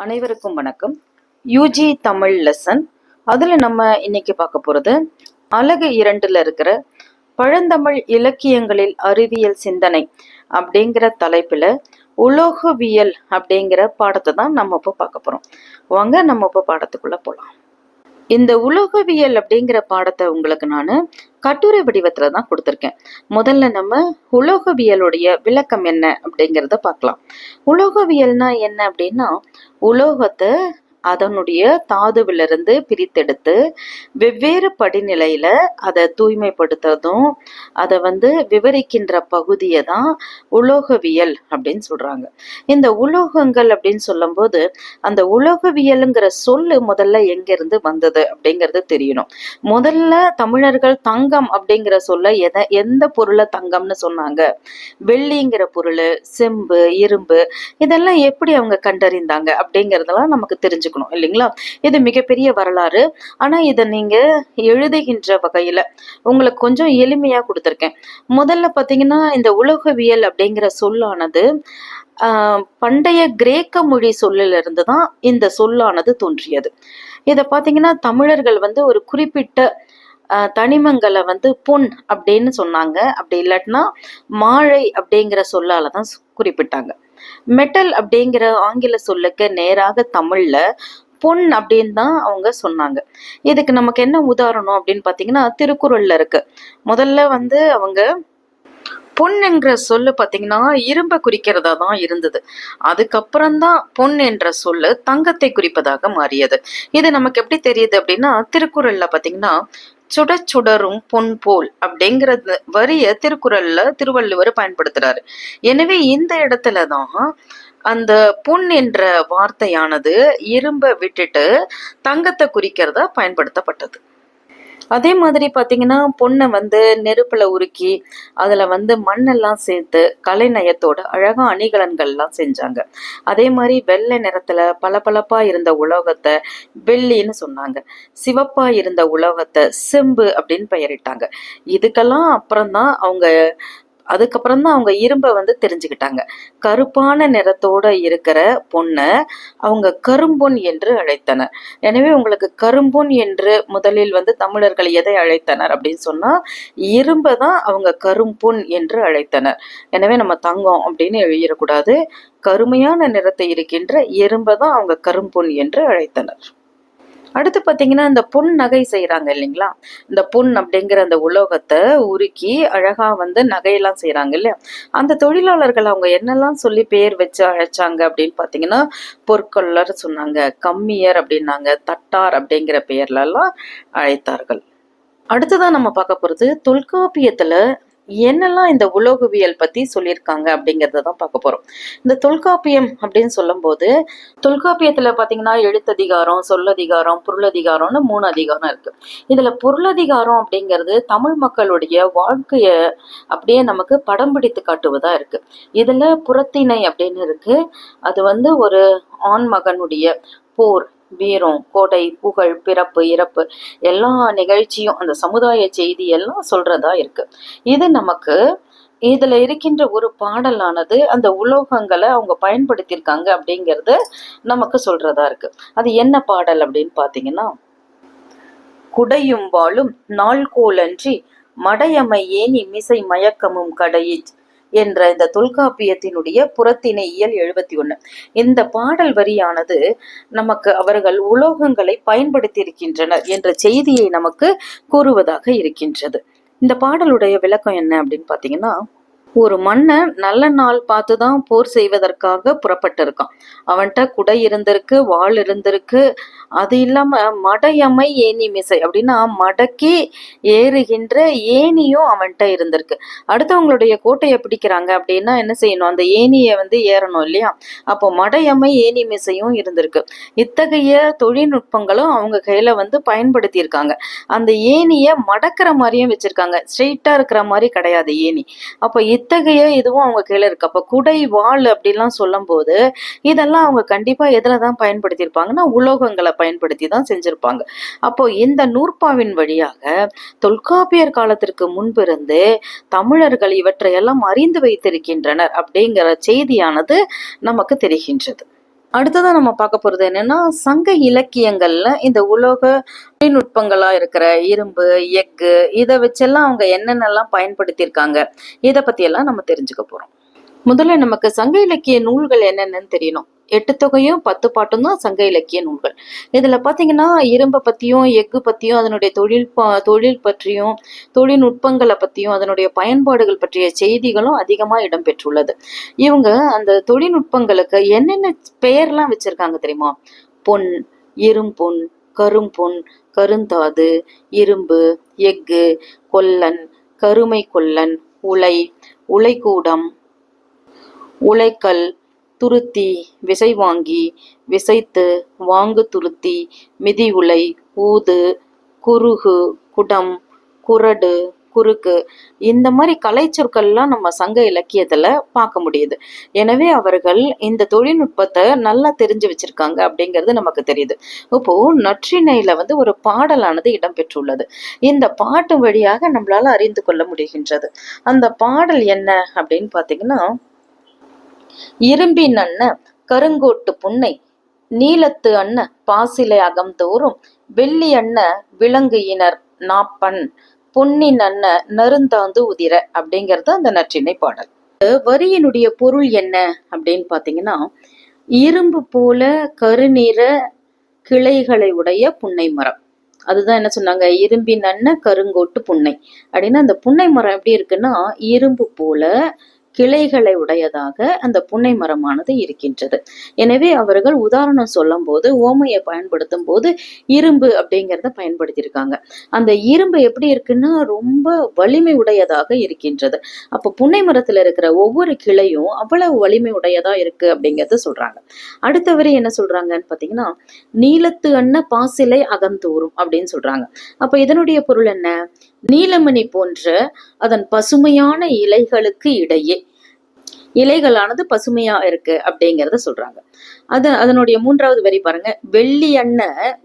அனைவருக்கும் வணக்கம். UG Tamil lesson. அதில் நம்ம இன்னைக்கு பார்க்க போகிறது அலகு 2ல் இருக்கிற பழந்தமிழ் இலக்கியங்களில் அறிவியல் சிந்தனை அப்படிங்கிற தலைப்பில் உலோகவியல் அப்படிங்கிற பாடத்தை தான் நம்ம இப்போ பார்க்க போகிறோம். வாங்க நம்ம இப்போ பாடத்துக்குள்ளே போகலாம். இந்த உலோகவியல் அப்படிங்கிற பாடத்தை உங்களுக்கு நான் கட்டுரை வடிவத்தில் தான் கொடுத்துருக்கேன். முதல்ல நம்ம உலோகவியலுடைய விளக்கம் என்ன அப்படிங்கிறத பார்க்கலாம். உலோகவியல்னா என்ன அப்படின்னா, உலோகத்தை அதனுடைய தாதுவிலிருந்து பிரித்தெடுத்து வெவ்வேறு படிநிலையில அதை தூய்மைப்படுத்துறதும் அதை விவரிக்கின்ற பகுதியை தான் உலோகவியல் அப்படின்னு சொல்றாங்க. இந்த உலோகங்கள் அப்படின்னு சொல்லும் போது அந்த உலோகவியலுங்கிற சொல்லு முதல்ல எங்கிருந்து வந்தது அப்படிங்கிறது தெரியணும். முதல்ல தமிழர்கள் தங்கம் அப்படிங்கிற சொல்ல எந்த பொருளை தங்கம்னு சொன்னாங்க? வெள்ளிங்கிற பொருள், செம்பு, இரும்பு, இதெல்லாம் எப்படி அவங்க கண்டறிந்தாங்க அப்படிங்கிறதெல்லாம் நமக்கு தெரிஞ்சுக்கணும் இல்லைங்களா? இது மிகப்பெரிய வரலாறு. ஆனா இதை நீங்க எழுதுகின்ற வகையில உங்களுக்கு கொஞ்சம் எளிமையா கொடுத்துருக்கேன். முதல்ல பாத்தீங்கன்னா இந்த உலோகவியல் அப்படிங்கிற சொல்லானது பண்டைய கிரேக்க மொழி சொல்லிலிருந்து தான் இந்த சொல்லானது தோன்றியது. இதை பாத்தீங்கன்னா தமிழர்கள் ஒரு குறிப்பிட்ட தனிமங்களை பொன் அப்படின்னு சொன்னாங்க. அப்படி இல்லாட்டினா மாழை அப்படிங்கிற சொல்லாலதான் குறிப்பிட்டாங்க. மெட்டல் அப்படிங்கிற ஆங்கில சொல்லுக்கு நேராக தமிழ்ல பொன் அப்படின்னு தான் அவங்க சொன்னாங்க. இதுக்கு நமக்கு என்ன உதாரணம் அப்படின்னு பாத்தீங்கன்னா திருக்குறள்ல இருக்கு. முதல்ல அவங்க பொன் என்ற சொல்லு பாத்தீங்கன்னா இரும்பை குறிக்கிறதா தான் இருந்தது. அதுக்கப்புறம்தான் பொன் என்ற சொல்லு தங்கத்தை குறிப்பதாக மாறியது. இது நமக்கு எப்படி தெரியுது அப்படின்னா, திருக்குறள்ல பாத்தீங்கன்னா சுட சுடரும் பொன் போல் அப்படிங்கிற வரிய திருக்குறள்ல திருவள்ளுவர் பயன்படுத்துறாரு. எனவே இந்த இடத்துலதான் அந்த பொன் என்ற வார்த்தையானது இரும்பை விட்டுட்டு தங்கத்தை குறிக்கிறதா பயன்படுத்தப்பட்டது. அதே மாதிரி பாத்தீங்கன்னா பொண்ணை நெருப்புல உருக்கி அதுல மண்ணெல்லாம் சேர்த்து கலைநயத்தோட அழகா அணிகலன்கள்லாம் செஞ்சாங்க. அதே மாதிரி வெள்ளை நிறத்துல பளபளப்பா இருந்த உலோகத்தை வெள்ளின்னு சொன்னாங்க. சிவப்பா இருந்த உலோகத்தை செம்பு அப்படின்னு பெயரிட்டாங்க. இதுக்கெல்லாம் அதுக்கப்புறம் தான் அவங்க இரும்பை தெரிஞ்சுக்கிட்டாங்க. கருப்பான நிறத்தோட இருக்கிற பொண்ணை அவங்க கரும்பொன் என்று அழைத்தனர். எனவே உங்களுக்கு கரும்பொன் என்று முதலில் தமிழர்கள் எதை அழைத்தனர் அப்படின்னு சொன்னா இரும்பை தான் அவங்க கரும்பொன் என்று அழைத்தனர். எனவே நம்ம தங்கம் அப்படின்னு எழுதிடக்கூடாது. கருமையான நிறத்தை இருக்கின்ற இரும்பை தான் அவங்க கரும்பொன் என்று அழைத்தனர். அடுத்து பாத்தீங்கன்னா இந்த பொன் நகை செய்யறாங்க இல்லைங்களா? இந்த பொன் அப்படிங்கிற அந்த உலோகத்தை உருக்கி அழகா நகையெல்லாம் செய்யறாங்க இல்லையா? அந்த தொழிலாளர்கள் அவங்க என்னெல்லாம் சொல்லி பேர் வச்சு அழைச்சாங்க அப்படின்னு பாத்தீங்கன்னா பொற்கொள்ளர் சொன்னாங்க, கம்மியர் அப்படின்னாங்க, தட்டார் அப்படிங்கிற பெயர்ல எல்லாம் அழைத்தார்கள். அடுத்துதான் நம்ம பார்க்க போறது தொல்காப்பியத்துல என்னெல்லாம் இந்த உலோகவியல் பத்தி சொல்லியிருக்காங்க அப்படிங்கறத தான் பார்க்க போறோம். இந்த தொல்காப்பியம் அப்படின்னு சொல்லும் போது தொல்காப்பியத்துல பாத்தீங்கன்னா எழுத்ததிகாரம், சொல்லதிகாரம், பொருளதிகாரம்னு 3 அதிகாரம் இருக்கு. இதுல பொருளதிகாரம் அப்படிங்கிறது தமிழ் மக்களுடைய வாழ்க்கைய அப்படியே நமக்கு படம் பிடித்து காட்டுவதா இருக்கு. இதுல புறத்திணை அப்படின்னு இருக்கு. அது ஒரு ஆண் மகனுடைய போர், வீரம், கொடை, புகழ், பிறப்பு, இறப்பு எல்லா நிகழ்ச்சியும் அந்த சமுதாய செய்தி எல்லாம் சொல்றதா இருக்கு. இது நமக்கு இதுல இருக்கின்ற ஒரு பாடலானது அந்த உலோகங்களை அவங்க பயன்படுத்தியிருக்காங்க அப்படிங்கிறது நமக்கு சொல்றதா இருக்கு. அது என்ன பாடல் அப்படின்னு பாத்தீங்கன்னா, குடையும் வாளும் நாள்கோலன்றி மடையமை ஏனி மிசை மயக்கமும் கடையிற் என்ற இந்த தொல்காப்பியத்தினுடைய புறத்திணை இயல் 71. இந்த பாடல் வரியானது நமக்கு அவர்கள் உலோகங்களை பயன்படுத்தி இருக்கின்றனர் என்ற செய்தியை நமக்கு கூறுவதாக இருக்கின்றது. இந்த பாடலுடைய விளக்கம் என்ன அப்படின்னு பாத்தீங்கன்னா, ஒரு மன்னன் நல்ல நாள் பார்த்துதான் போர் செய்வதற்காக புறப்பட்டு இருக்கான். அவன்கிட்ட குடை இருந்திருக்கு, வாள் இருந்திருக்கு. அது இல்லாம மடையமை ஏனி மிசை அப்படின்னா மடக்கி ஏறுகின்ற ஏனியும் அவன்கிட்ட இருந்திருக்கு. அடுத்தவங்களுடைய கோட்டையை பிடிக்கிறாங்க அப்படின்னா என்ன செய்யணும்? அந்த ஏனியை ஏறணும் இல்லையா? அப்போ மடையமை ஏனி மிசையும் இருந்திருக்கு. இத்தகைய தொழில்நுட்பங்களும் அவங்க கையில பயன்படுத்தி இருக்காங்க. அந்த ஏனியை மடக்கிற மாதிரியும் வச்சிருக்காங்க, ஸ்ட்ரெயிட்டா இருக்கிற மாதிரி கிடையாது ஏனி. அப்போ இத்தகைய இதுவும் அவங்க கையில இருக்கு. அப்ப குடை, வாள் அப்படிலாம் சொல்லும் போது இதெல்லாம் அவங்க கண்டிப்பா எதுலதான் பயன்படுத்தி இருப்பாங்கன்னா உலோகங்களை பயன்படுத்தி தான் செஞ்சிருப்பாங்க. அப்போ இந்த நூற்பாவின் வழியாக தொல்காப்பியர் காலத்திற்கு முன்பிருந்து தமிழர்கள் இவற்றையெல்லாம் அறிந்து வைத்திருக்கின்றனர் அப்படிங்கிற செய்தியானது நமக்கு தெரிகின்றது. அடுத்ததான் நம்ம பார்க்க போறது என்னன்னா, சங்க இலக்கியங்கள்ல இந்த உலோக தொழில்நுட்பங்களா இருக்கிற இரும்பு, எஃகு இத வச்செல்லாம் அவங்க என்னென்னலாம் பயன்படுத்தியிருக்காங்க. இத பத்தி எல்லாம் நம்ம தெரிஞ்சுக்க போறோம். முதல்ல நமக்கு சங்க இலக்கிய நூல்கள் என்னென்னு தெரியணும். 8 தொகையும் 10 பாட்டும் தான் சங்க இலக்கிய நூல்கள். இதுல பாத்தீங்கன்னா இரும்பை பத்தியும் எஃகு பத்தியும் அதனுடைய தொழில் பற்றியும் தொழில்நுட்பங்களை பத்தியும் அதனுடைய பயன்பாடுகள் பற்றிய செய்திகளும் அதிகமா இடம்பெற்றுள்ளது. இவங்க அந்த தொழில்நுட்பங்களுக்கு என்னென்ன பெயர்லாம் வச்சிருக்காங்க தெரியுமா? பொன், இரும்பொன், கரும்பொன், கருந்தாது, இரும்பு, எஃகு, கொல்லன், கருமை கொல்லன், உலை, உலைக்கூடம், உலைக்கல், துருத்தி, விசைவாங்கி, விசைத்து, வாங்கு துருத்தி, மிதி உலை, ஊது, குருகு, குடம், குறடு, குறுக்கு இந்த மாதிரி கலை சொற்கள்லாம் நம்ம சங்க இலக்கியத்துல பார்க்க முடியுது. எனவே அவர்கள் இந்த தொழில்நுட்பத்தை நல்லா தெரிஞ்சு வச்சிருக்காங்க அப்படிங்கிறது நமக்கு தெரியுது. இப்போ நற்றிணையில ஒரு பாடலானது இடம்பெற்றுள்ளது. இந்த பாட்டு வழியாக நம்மளால அறிந்து கொள்ள முடிகின்றது. அந்த பாடல் என்ன அப்படின்னு பாத்தீங்கன்னா, இரும்பின் அன்ன கருங்கோட்டு புன்னை, நீலத்து அன்ன பாசிலை அகம்தோறும், வெள்ளி அன்ன விலங்கு இனர் நாப்பன், பொன்னின் அன்ன நருந்தாந்து உதிர அப்படிங்கிறது அந்த நற்றிணை பாடல். வரியினுடைய பொருள் என்ன அப்படின்னு பாத்தீங்கன்னா, இரும்பு போல கருநிற கிளைகளை உடைய புன்னை மரம். அதுதான் என்ன சொன்னாங்க, இரும்பின் அன்ன கருங்கோட்டு புன்னை அப்படின்னா அந்த புன்னை மரம் எப்படி இருக்குன்னா இரும்பு போல கிளைகளை உடையதாக அந்த புன்னை மரமானது இருக்கின்றது. எனவே அவர்கள் உதாரணம் சொல்லும் போது ஓமையை பயன்படுத்தும் போது இரும்பு அப்படிங்கிறத பயன்படுத்தியிருக்காங்க. அந்த இரும்பு எப்படி இருக்குன்னா ரொம்ப வலிமை உடையதாக இருக்கின்றது. அப்போ புன்னை மரத்துல இருக்கிற ஒவ்வொரு கிளையும் அவ்வளவு வலிமை உடையதா இருக்கு அப்படிங்கறத சொல்றாங்க. அடுத்த வரி என்ன சொல்றாங்கன்னு பாத்தீங்கன்னா, நீலத்து அன்ன பாசிலை அகந்தோறும் அப்படின்னு சொல்றாங்க. அப்ப இதனுடைய பொருள் என்ன? நீலமணி போன்ற அதன் பசுமையான இலைகளுக்கு இடையே இலைகளானது பசுமையா இருக்கு அப்படிங்கறத சொல்றாங்க. அதனுடைய 3வது வரி பாருங்க, வெள்ளி அன்ன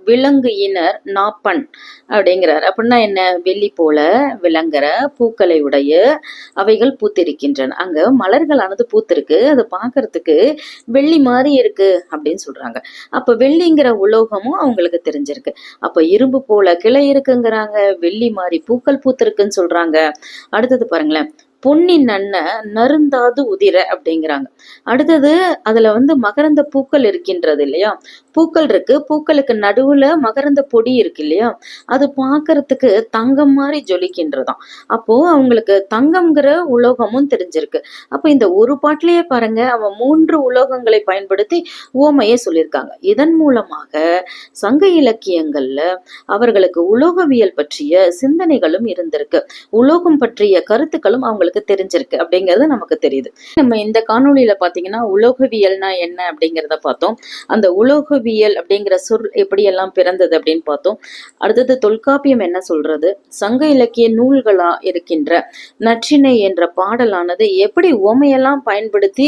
விலங்கு இனர் நாப்பன் அப்படிங்கிறார். அப்படின்னா என்ன? வெள்ளி போல விளங்குற பூக்களை உடைய அவைகள் பூத்திருக்கின்றன. அங்க மலர்களானது பூத்திருக்கு, அதை பார்க்கறதுக்கு வெள்ளி மாதிரி இருக்கு அப்படின்னு சொல்றாங்க. அப்ப வெள்ளிங்கிற உலோகமும் அவங்களுக்கு தெரிஞ்சிருக்கு. அப்ப இரும்பு போல கிளை இருக்குங்கிறாங்க, வெள்ளி மாதிரி பூக்கள் பூத்திருக்குன்னு சொல்றாங்க. அடுத்தது பாருங்களேன், பொன்னின் அன்ன நருந்தாது உதிர அப்படிங்கிறாங்க. அடுத்தது அதுல மகரந்த பூக்கள் இருக்கின்றது இல்லையா? பூக்கள் இருக்கு, பூக்களுக்கு நடுவுல மகரந்த பொடி இருக்கு இல்லையா? அது பார்க்கறதுக்கு தங்கம் மாதிரி ஜொலிக்கின்றதாம். அப்போ அவங்களுக்கு தங்கம்ங்கிற உலோகமும் தெரிஞ்சிருக்கு. அப்ப இந்த ஒரு பாட்டிலேயே பாருங்க, அவன் 3 உலோகங்களை பயன்படுத்தி உவமையை சொல்லியிருக்காங்க. இதன் மூலமாக சங்க இலக்கியங்கள்ல அவர்களுக்கு உலோகவியல் பற்றிய சிந்தனைகளும் இருந்திருக்கு, உலோகம் பற்றிய கருத்துக்களும் அவங்களுக்கு தெரிஞ்சிருக்கு அப்படிங்கிறது நமக்கு தெரியுது. நம்ம இந்த காணொளியில பாத்தீங்கன்னா உலோகவியல்னா என்ன அப்படிங்கிறத பார்த்தோம். அந்த உலோகவியல் அப்படிங்கிற சொல் எப்படி எல்லாம் பிறந்தது அப்படின்னு பார்த்தோம். அடுத்தது தொல்காப்பியம் என்ன சொல்றது, சங்க இலக்கிய நூல்களா இருக்கின்ற நற்றிணை என்ற பாடலானது எப்படி உவமையெல்லாம் பயன்படுத்தி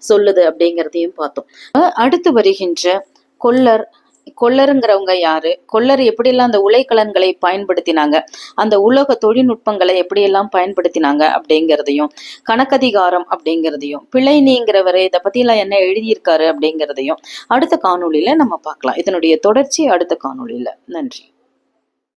சொல்லுது அப்படிங்கிறதையும் பார்த்தோம். அடுத்து வருகின்ற கொல்லருங்கிறவங்க யாரு, கொல்லர் எப்படியெல்லாம் அந்த உலைக்கலன்களை பயன்படுத்தினாங்க, அந்த உலோக தொழில்நுட்பங்களை எப்படியெல்லாம் பயன்படுத்தினாங்க அப்படிங்கிறதையும், கணக்கதிகாரம் அப்படிங்கிறதையும், பிழைநீங்கிறவரை இதை பத்தி எல்லாம் என்ன எழுதியிருக்காரு அப்படிங்கிறதையும் அடுத்த காணொளியில நம்ம பார்க்கலாம். இதனுடைய தொடர்ச்சி அடுத்த காணொளியில. நன்றி.